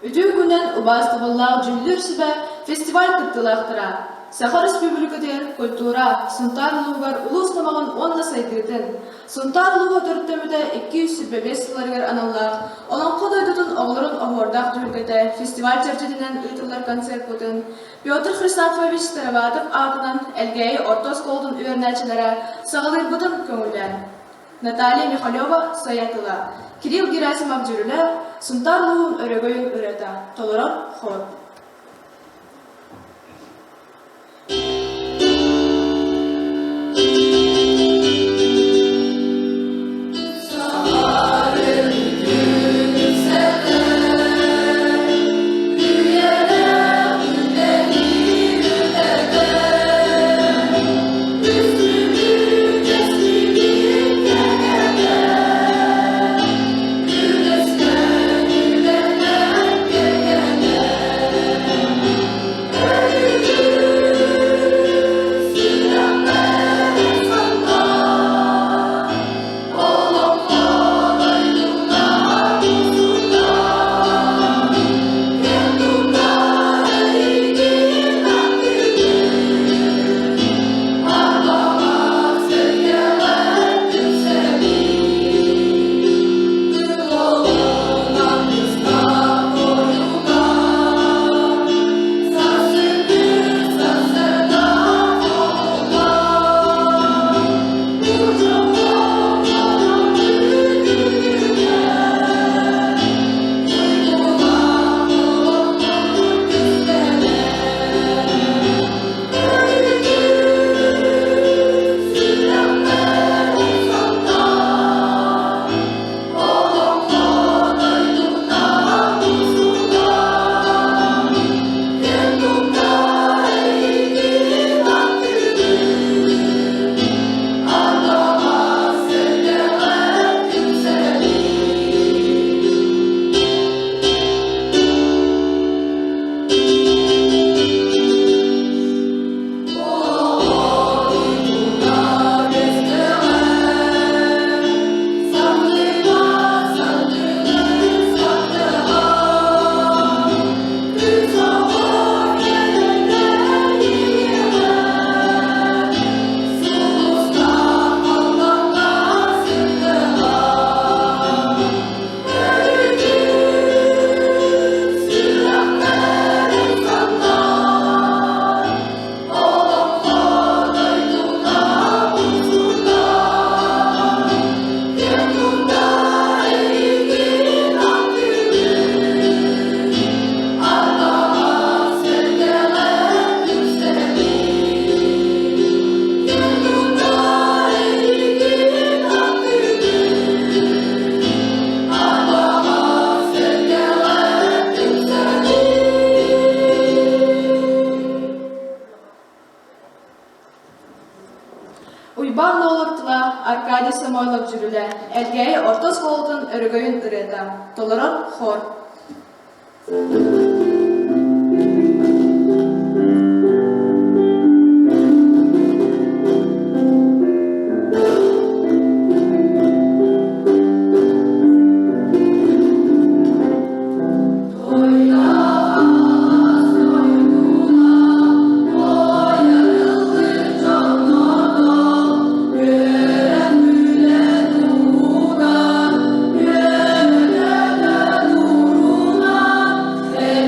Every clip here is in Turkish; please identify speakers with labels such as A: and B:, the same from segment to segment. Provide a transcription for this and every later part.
A: Ütü günden ubastığılla cüllürsübe festival kıttılahtıra. Sakha Respublika'da kultura, suntarlıgar uluslamağın onunla saygıdın. Suntarlığa dörttemüde 225 yıllargar anallar, olan kodaydudun oğların oğurdaq dürgede festival tercihinen ıtırlar konser budun. Piotr Hristafovich Starovatov adından elgeyi ortos koldun üyernelçilere sağılır budun köngülen. Наталья Михалева Саятыла, Кирилл Герасимов жүрілі, Сунтар луын өрегойын үреді, толырыр хор. Uyban olurtla Arkadiy Samoylov жүрілі, әлгәй ортос қолдың өрігойын үреді, толырыр хор.
B: Yeah.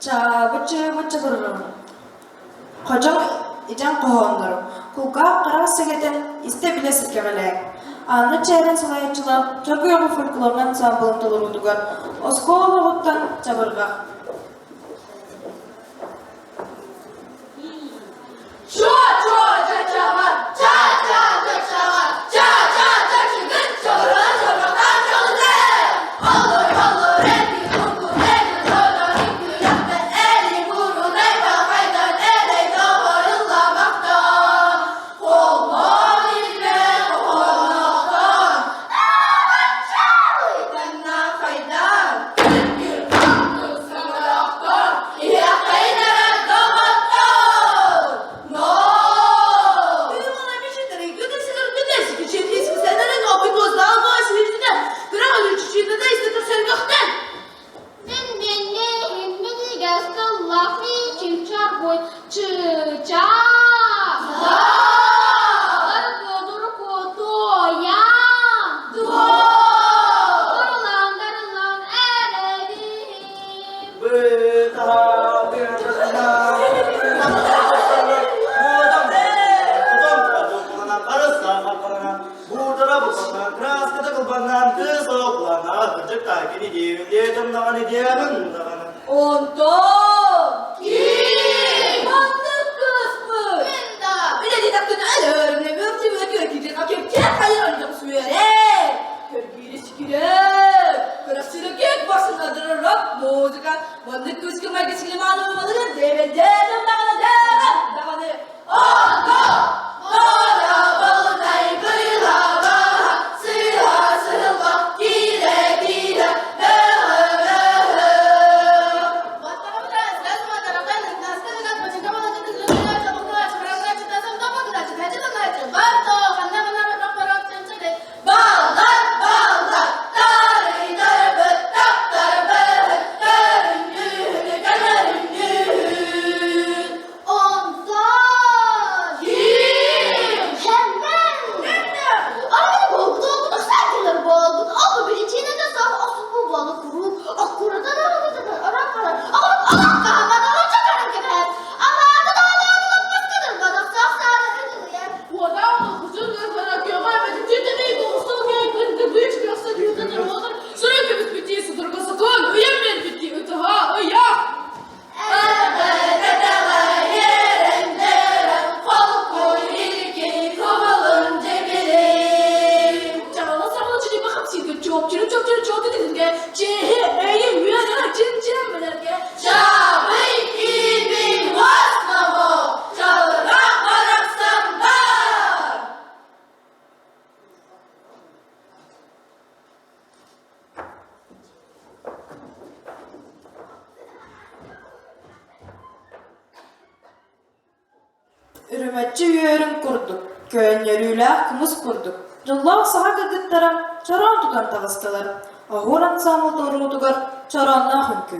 B: Bıçı bırırım. Kocam ican kohonlarım. Kulka karas segeten iste bile sirkemelek. Anı çeyren salayatçılar, çorgu yoğu folklorundan sampılın tolur udugar. Oskova boğuttan çabırga.
C: Ondan kim? Mantık kısmı. Benda. Bir de didakın alır. Ne mümkün mü diyor ki didakın kim hayır alacağım süre. Körgüyle şükürler. Kırasıyla kek başındadır rock müzika. Mantık kısmı merkezini malum alır. Devendedim dağını. Ondan. Bana balınay kıyıla sıra sırılma gire gire.
B: Ürümetçi yörün kurduk. Köyün yörüyle kımız kurduk. Жыллах саха кыргыттарам, чаран тутан тагыстылар. Агуран самыл торутугар, чаранна хүнкү.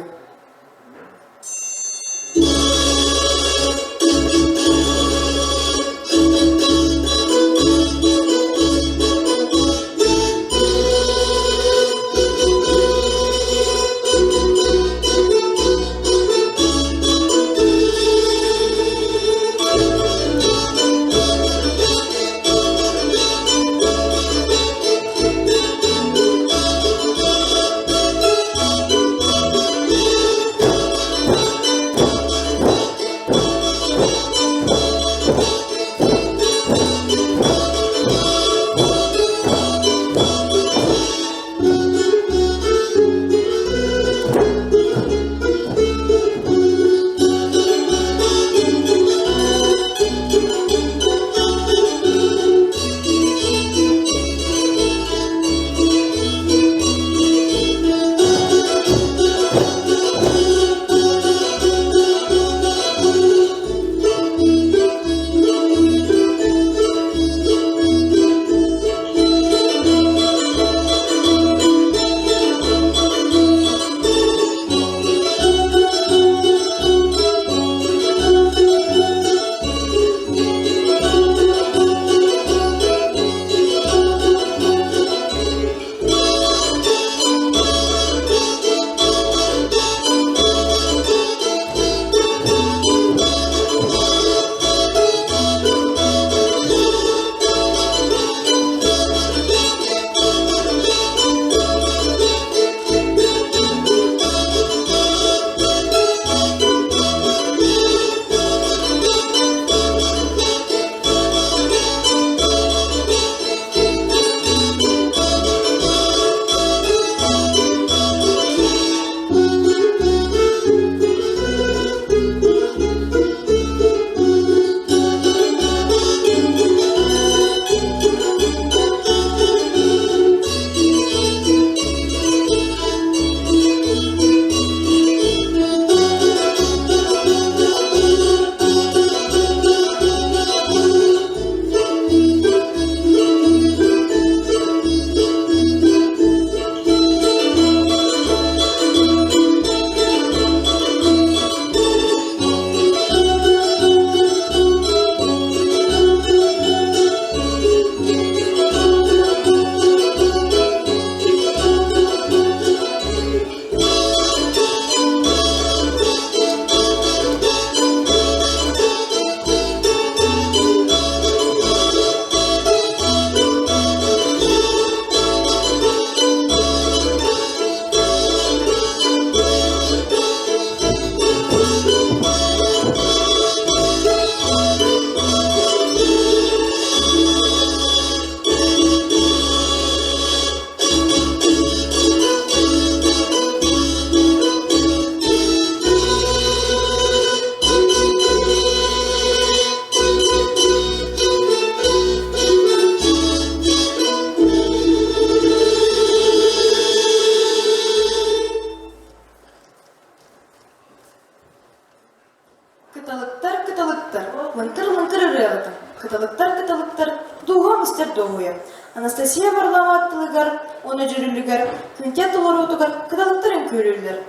B: Анастасия Варламаттылыгар, оны жүрүлүгөр, күнке толорутугар кыдалыктарын көрүлөр.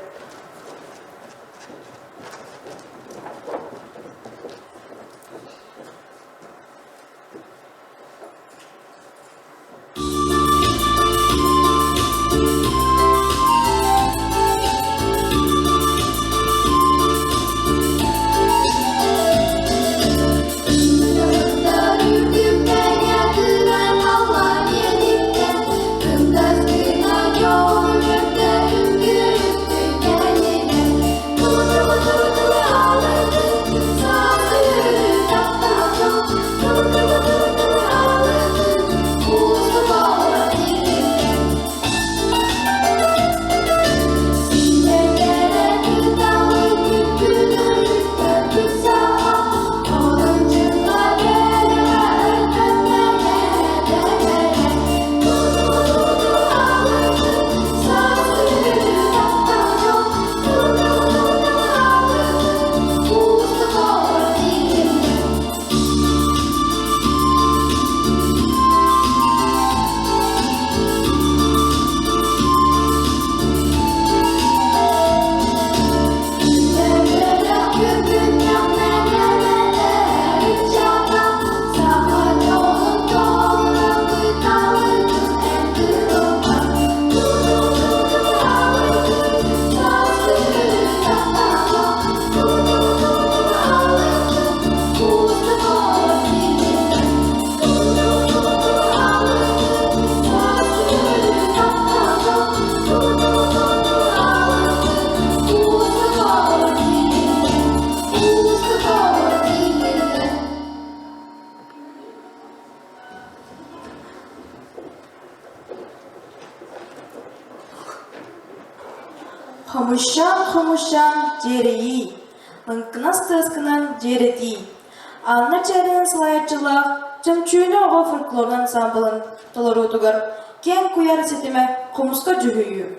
B: Хомушан жереи, ынкынас-тыскынан жерети. Анна чәрін сылайчылақ, жымчүйні оға фольклорный ансамблын толорутугар, кен куяр сетіме хомуска жүгүйі.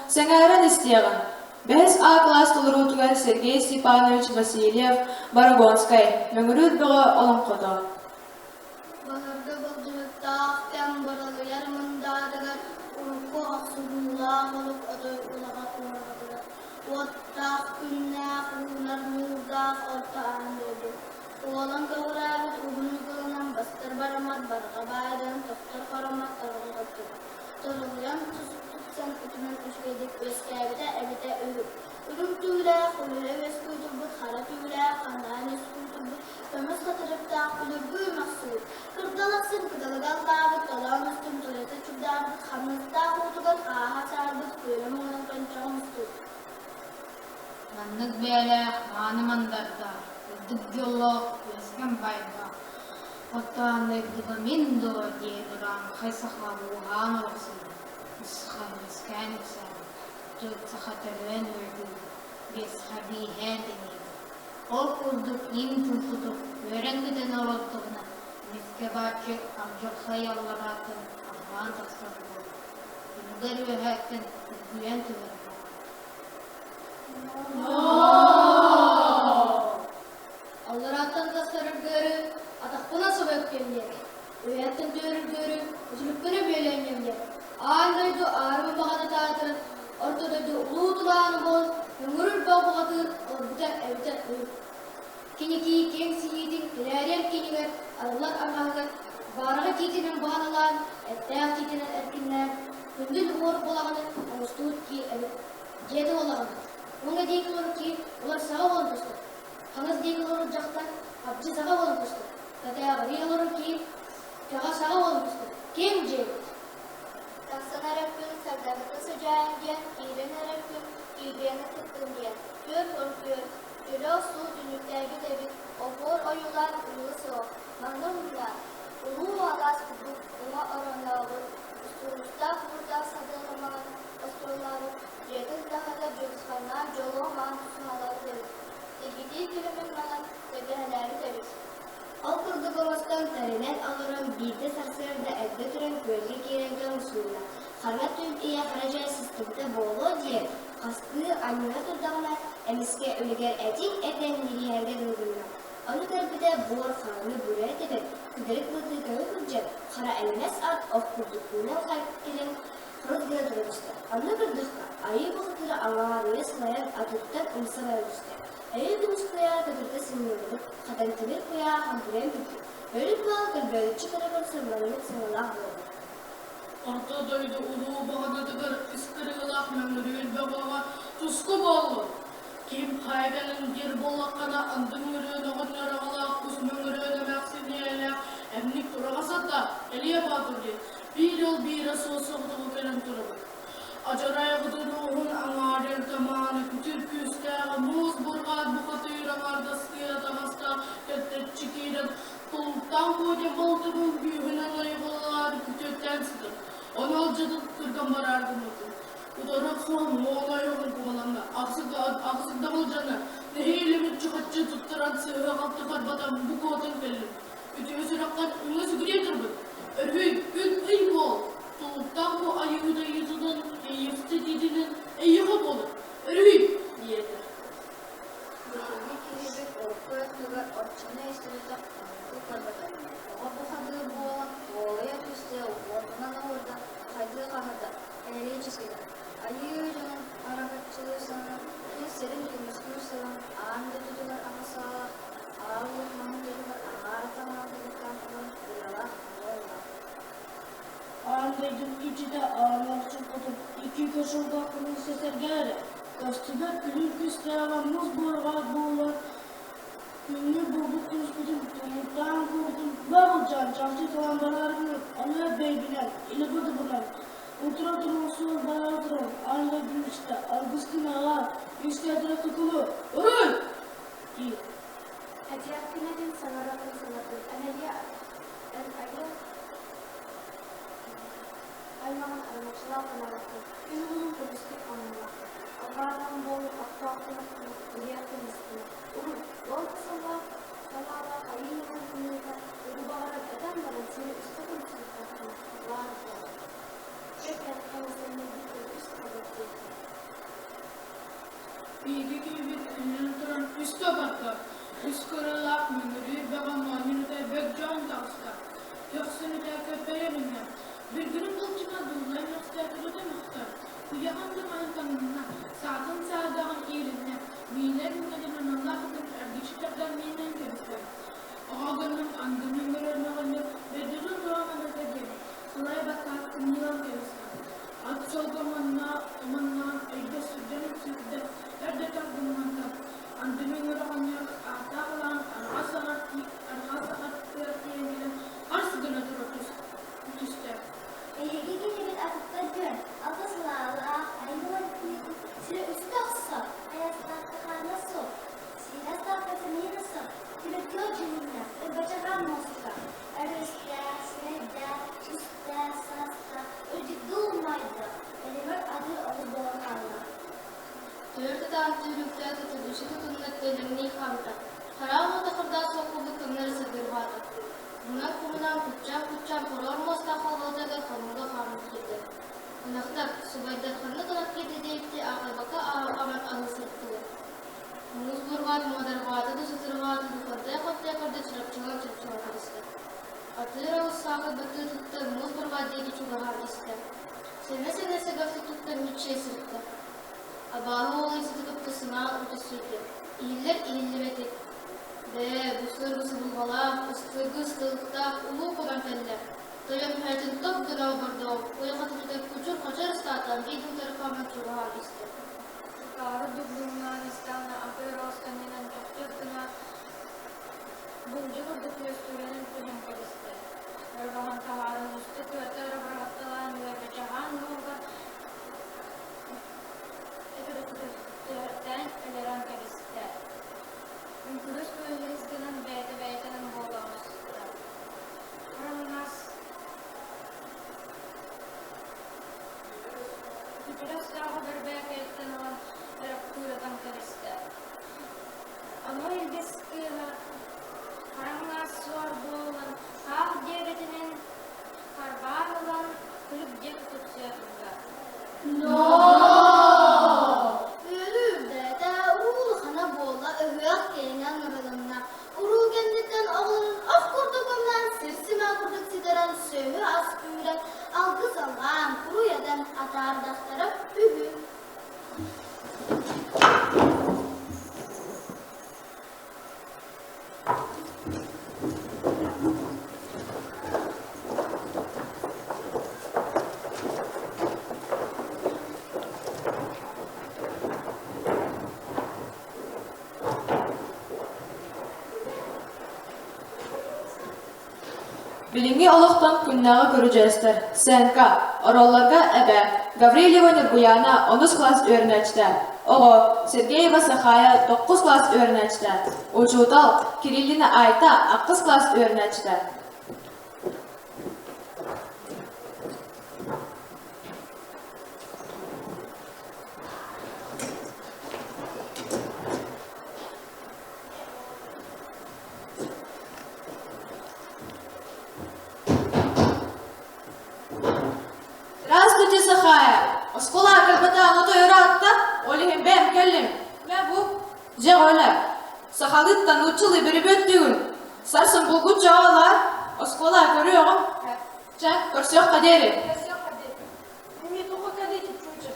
A: Сәңәрен істеген. Бәс А-класс толырутугар Сергей Степанович Васильев Барагонскай, мәңірүр бұғы олон қоды.
D: Бағырды бұлдырықтақ кәм бұралы ярмындадығыр, ұлыққы ақсудыңла құлық ұды ұлаға құмырғадығыр. Оттақ күннәқ ұлынар мұлдақ орта аңдырды. Оғылын қауырағыт ұғыны қылынан бастыр барамат барға байдың тоқтар қарамат тарғын қыптыр. Тұрылыян тұтсан үтімен үшкедік өскәбіде әбіде өріп. Үрім түйілі, құлылы өскөйді бұд, қара түйілі, қандан өскөйді бұд, көміз қатырыптақ үлі бұй мақсуы. Кырдалақсын кыдалығалдабыд, талан үстім тұреті чүрдабыд, қамыздақ ұтығын қаға сарбыд, көйлі мұңын қанчағымызды.
E: Маннык бәлі, маны мандарда, үдік жолы, өскен байда. Оттаны дұғымен дұғы дейдірам, қайсақла бұған олықсын. Үсқан өскен өсен, түк сақатырын өрді, бес қабиғен денеді. Ол күрдік ем тұлқыдық, өрінгіден олықтығына, меске бачы амжықсай алларатын, ағван тақсады болды. Үнгір өйәттін үгіен түгір
D: Аллараттан тастарыр көрі, атақпына собап кемдер. Өйәттін төрір көрі, үзілікпіні бөйленемдер. Аңдайды арымы бағаны таатыр, ортадайды ұлу тұлағаны бол, өңірір бағбағатыр, орбыта әбіта өй. Кенеки кең сиейдің кіләрер кенегер, арылар аңағығыр, барығы кетінің бағаналан, әттәқ кетінің әркіннәр, күнділ ұмыр болағаны, ұмыстуыт ки әбіт. Деді олағаны. Оңа дейкі олар ки, олар саға болын тұстыр. Қаңыз дейкі олар жақтан, қапчы саға болын тұстыр. Катаяғы олар ки, жаға саға болын тұстыр. Кең жейді.
F: Тақсан әріп күн сәрдәбі
D: Cengen, iğrenerek iğrene tıktım diye. Gör korkuyor. Göle su dünlükteki devir. Opor oyulan ulu soğuk. Manımlar. Ulu ağaz kubuk. Uma oranlavur. Usturuşta burada sadığıman. Osturlavur. Yedin daha da cüzhanlar. Jolu man sunalar devir. Egidi gülümün man. Degeheleri devir. Al kırdık olastan terinen alırım. Bir de sarsırda elde türen gölge girengen usulüne. Harmat tüm haraca sistemde bolu diye. Kastı anına turdağına emiske ölüger etin eden niriyende durdurlar. Onu terbide bor kanı buraya tebek. Kıdırık bıdığı göğü kırcak. Kara elines at of kurdukluğuna kalp gelin. Kırık gıda durmuştu. Onu kırdıkta ayı bakıtırı ağarıya sılayan atıktan umsa vermişti. Ayı gümüşkaya kıdırda sinirlik. Kadan temir kuya hamburen bitti. Böyle kuğa gülbeli çıkarıp sırmanılık sınırlar oldu.
E: Orta doydu ulu bağdadıgır iskırıgılak memnürüyül babağa tusku bağlı. Kim hayganın gir bolakana andın mürüyünü gönlörüğülak kusmun mürüyünü maksiniyeyle emnik duramasat eliye batırdı. Bir yol bir sosu kutubu kelen turabı. Acaraya kutu ruhun angarır tamanı kütür küste muz burgat bukatı yüremarda sıkıya tamasta kettet çikirin tuluktan koca baltırın büyüğüne layıklar kütükten sıkır. Onu alcadık kırgan barardım otur. Udarak soğan moğla yoğun kumalanda. Aksık damılcanı. Nehiylemi çıkatçı tutturan sıhı kaptı karbatan bu kodun belli. Ütüğü sıraktan ünlüsü güledir bu. Örhüy, ün bol. Tuluktan bu ayığı da yüzünün, yıftı didinin, yıkıp olur. Örhüy, diyedi.
C: Yıkıldı kiribik orku ötügür orçunu estirdi. Bu karbatan. Oğa bu kadığı boğaya düştü. Ordunan orada. Kaydığı kahırda. Eğriye çizgide. Ayı canın arakatçılığı sana. Bir serin gümüşkür sıran. Ağında tutular ama sağa. Ağırlık manı geliyor. Ağıratan ağırlıktan falan. Uyala.
F: Ağırlaydım içide ağırlar çıkmadım. İki koşulda kılın seser geldi. Gazetede gülür küstüğe muz borga boğular. Günlü bulduk küsküdüm. Tumuttan kurdum. Babılcan çarşı talandalarını ana beybilen. İli bıdı bulan. Otura durması bayağı duran. Ağırlaydım işte. Algıstın ağa. Üstadına tıkılı. Orun! İyi.
D: Etiyakkınadın sanaratın sanatın. Analiya Almanın aramaçılar kanaratın. Ünlünün turistik anlamı. Avardan bol aktuakını kırıyattın istiyor. Urun, yol kısımda samada ayıyla kınıyla uru bağırarak eden barın seni üstü konusunu katın. Var var. Çeken kendisini bir üst kadetti.
E: Bilgi gibi ünlü duran üst tabakta. Üst kırılak münürü babama minüde bekcan tavsta. Yoksunu da köpeğe binler. Bir günün bulcuna dullar yokstatırı da muhtar. Kuyahandı mantanına, sağdın sağdağın yerine, miyler münedinin Allah'ın ergiçliklerden miynen göster. Ağabeyinin andının görevine kalır, bedirun doğamana da gelir. Sıraya bakar, kımılan göster. At solgamanına, amanına, elde sürcanın sürde, erde takdımanda. Andının görevine ağdağılan, arha sakat kıyafetlerin, arsı günedir ötüste.
D: Ehegege bir atıkta gör. Atasılarla ayılar kuyudu. Sıra üstü aksa. Ayaslar takarna su. Sira sakatı mirası. Tibet yol cümle. Ve bacaran mosuka. Arısta, sırada, üstte, sasta. Öcük doğmaydı. Eliver adı adı boğakarla.
G: Dörtüden tüylükte tutuluşu tutunmak delimini yıkamda. Karavada kırda sokubu kımları sıdırmadı. Buna kumulan kutçam korormosla halvazaga kanunga kanun kedi. Anaktak subayda kanı kılak kedi deyipti ağabaka ağaman anısırttılı. Muz burgan modarvada da sıtırvada da kırda çırapçılan kırıstı. Atır ağız sağı bıtı tuttu muz burgadaki çugahan iste. Sene segafı tuttu mütçe sırttı. Abağı oğlu sıtıkıp kısına utusuydu. İyiller iyillemedik. Ve bu sırgısı bulmalar, ıstılıkta ulu komenteller. Doyum hertin top durağı bardağı, oya katılıda kucur kaçar ıstatan, giydim tarafından çuruğa iste.
C: Karı dublundan istanla akır oskaninen topçukuna bulcu kırdık üstürenin kuyum kırıstı. Örbahan kaharın üstü kırtır bıraktılan ve beçahan nurga
G: Biraz daha bir belki olan kuyrudan karıştı. Ama ilgisi karanlığa suar boğulan hal devletinin karban olan kulüp cep tutuyorlar.
D: Ölürde de uğul hana boğula övüyak gelinen nırılınna. Uğul kenditten oğlanın af kurduğundan sirsime kurduk sideran sövü az büyüren algı salgan kuru yadan atar dahtara übü.
A: Bilingi oluqtan күннәгы görüjäsler. Senka, orollarga äbä, Gavrilova Nurguyana 10 klass öğrençte. Ogo, Sergeyeva Sakhaya 9 klass öğrençte. Uçudal, Kirillina Ayta 9 klass öğrençte. Здравствуйте, Сахая. Оскола кырбата оното юратта, олихим бем келлим. Мә бу? Же ойла. Сахалыттан учылы бери бөттүгүн. Сарсын булгут жаалар. Оскола көрүөгүм. Же, көрсөк кадери.
B: Мне только кадетик чуча.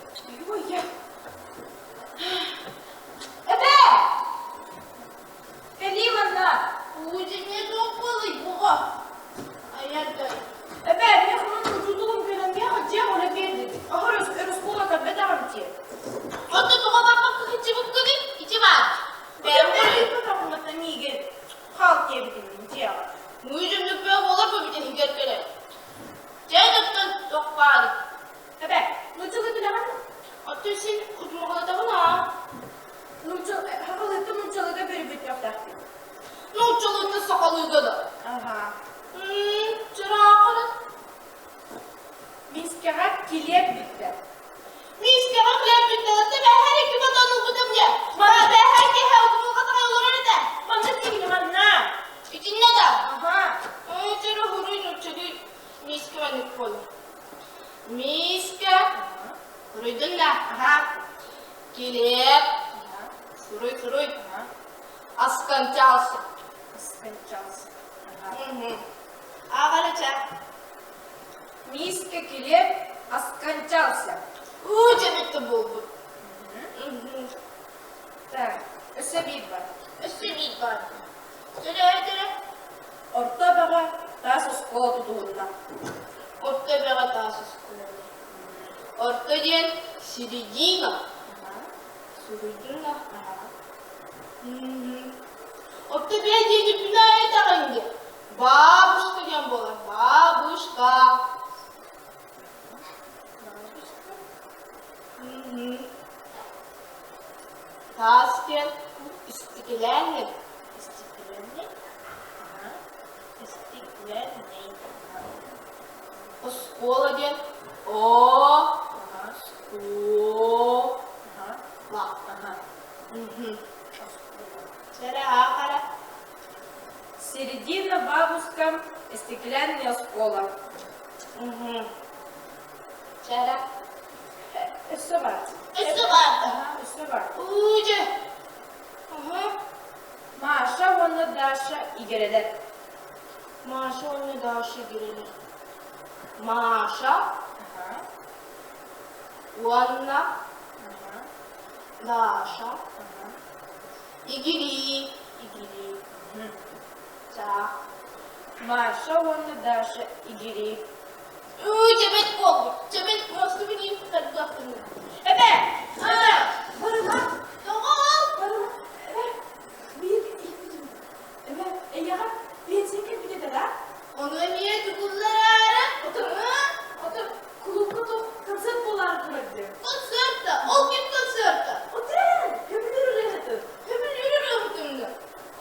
B: Ой, я. Каливана!
C: Ужине топылый буга. Аяттай.
B: Мен ханын жудугум келем, я хотел оля берди. Ага, раскола как бедарти.
C: Отто туга бакка кычыбык кыгы, ичибар.
B: Ben потому что миге хал кебдин дело.
C: Müjümlük bir olur mu bir de higerkele? Ceydattan dokbari.
B: Ну что ты bilemem?
C: Atı sen kutmağına da bana.
B: Hakalıkta nunçalıda beri bit yaptaktı.
C: Nurçalığında sakalıydı da.
B: Aha.
C: Çırağı kalın.
B: Miskara kilep bitti.
C: Mis kere bile bitti. Ben her iki badanı buldum ya. Bana ben her iki hevdumun kadar olur öyle.
B: Bana değil bana.
C: İçin ne de?
B: Aha.
C: Çırağı huruyun nurçalığı. Mis kere ne koy. Mis kere. Huruydun da.
B: Aha.
C: Kilep. Huruy. Askan çalsın.
B: Скончался.
C: Ağalaca.
B: Миска kilep скончался.
C: Cemette buldu.
B: Так, ösebid var.
C: Üstü var. Söyle.
B: Orta bağa tas oskola tutuğunda.
C: Orta bera tasis kullanıyor. Orta diyen Sirijina. Sirijina. Orta bera diyen binaya da hangi? Babuşka diyen bolar. Babuşka. Tasken istiklalli. İstiklalli. İstiklalli. Oskola diyen o. Skola. Söyle akara.
B: Середина бабушка стеклянная школа.
C: Söyle.
B: Üstü var.
C: Üstü vardı.
B: Üstü var.
C: Ucu.
B: Маша, onu Daşa İgere'de.
C: Maşa onu daşı girilir. Maşa. Vanna. Daşa. İgiri. Ça.
B: Маша, onu Daşa İgere.
C: Cebet kol. Cebet nasıl bileyim? Tabii baktım.
B: Barıma.
C: Tamam.
B: Ben seni bir de daha.
C: Onu niye tukullar?
B: Otur. Kulüpte konser bolar kurdu.
C: Konsertte. O kim konsertte?
B: Otur. Kömür ürettir.
C: Hemen yürürüm şimdi.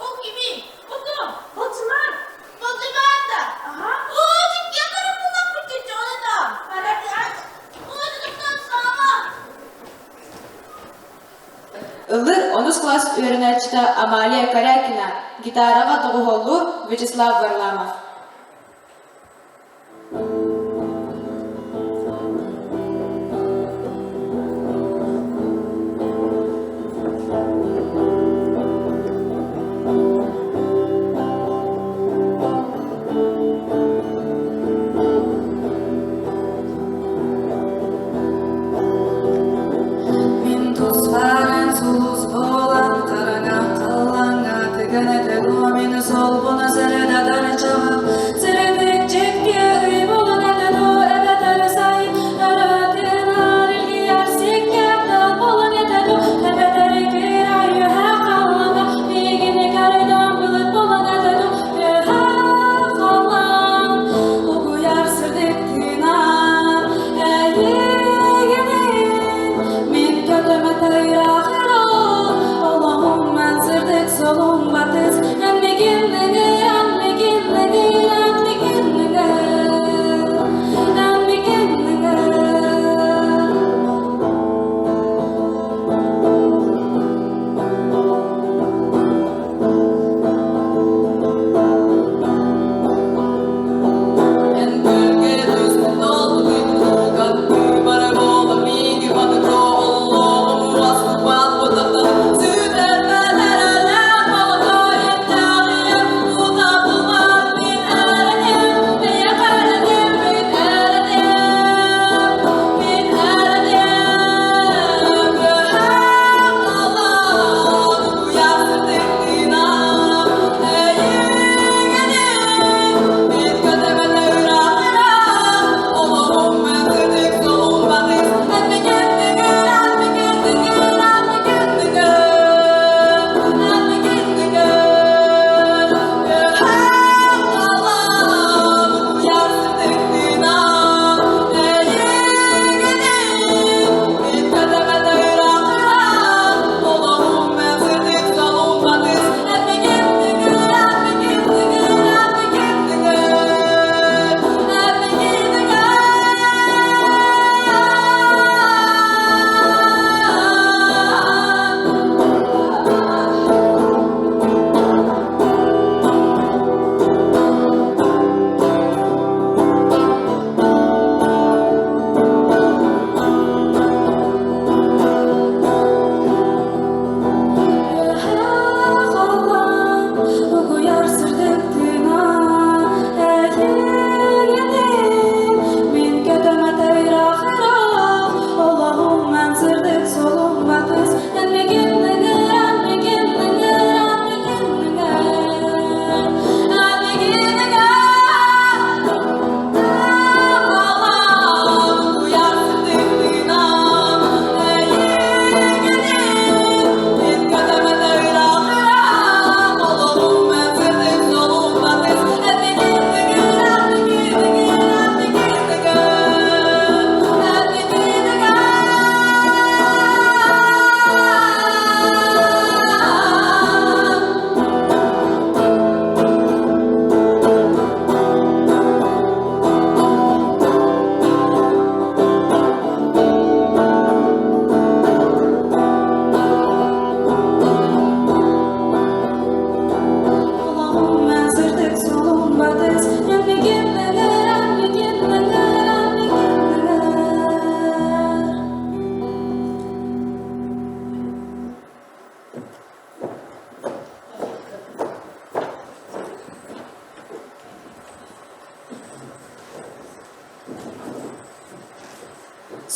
C: O kimin?
B: Otur. Batman.
C: Batımanda.
B: Aha.
C: Oo, yakarım bundan bu çocuğu da.
B: Hadi aç.
C: Oo,
A: Ыллыр 10 класс öğrençte Амалия Корякина, гитараға тоғыhollu Вячеслав Варламов.
B: Min tuzların sulus bolan karana kallanga tigene mini solbuna serede darıcağa seredek çektiye uy bolan ededu evet eresay eredin arilgi yersik yerdal bolan ededu evet erikir ayı he kallanga migini karidan bilit bolan ededu he kallan ugu yer sirdik tina min kötüme tayrağı Allah'ım ben sırdık solum batız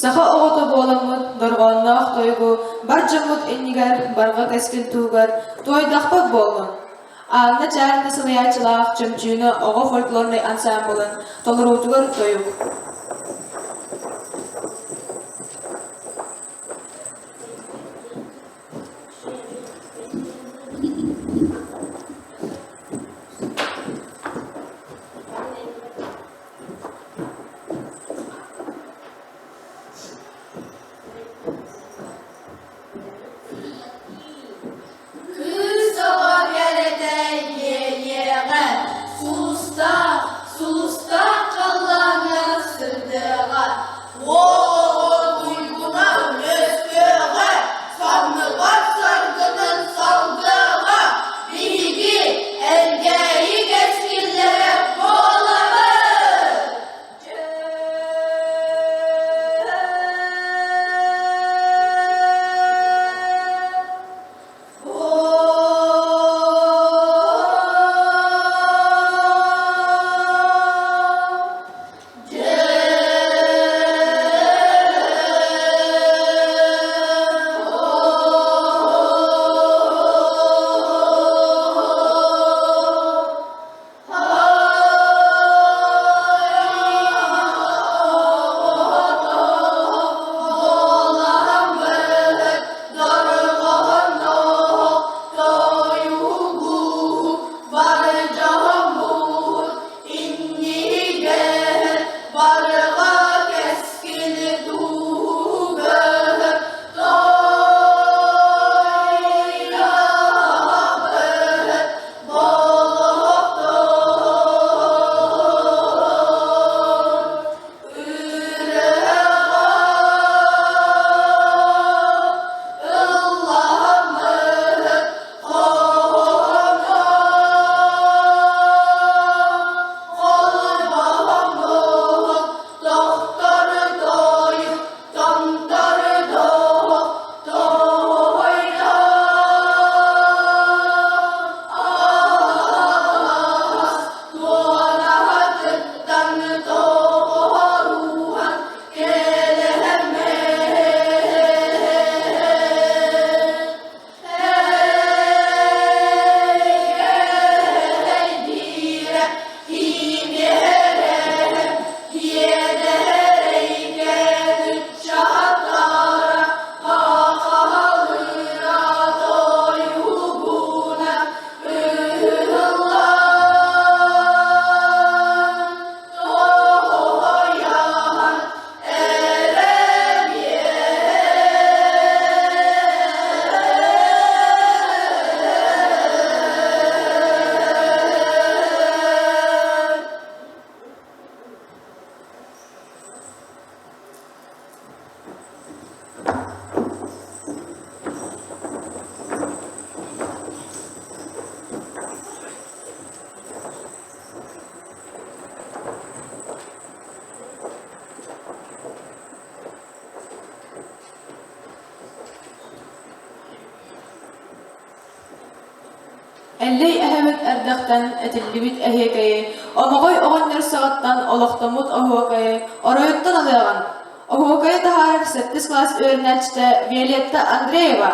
A: Saha oğutu boğalamut, dorğonnaq toygu, barcamut ennigar, barğa keskil tuğgar, toydaqpak bolun. Ağına çağrında sılayaçılaq, çömçüğünü oğu folklornay ansambulun, tolrutugar toyuk.
C: Susta kallanası
A: Әллей әһәмет әрдәқтән әтеллибит әһекәйе, омоғой оғын нерсағаттан олақтамут оһуакайы, оройыттан алыяған. Оһуакайы таһарар 8 класс өөрнәчтә Виолетта Андреева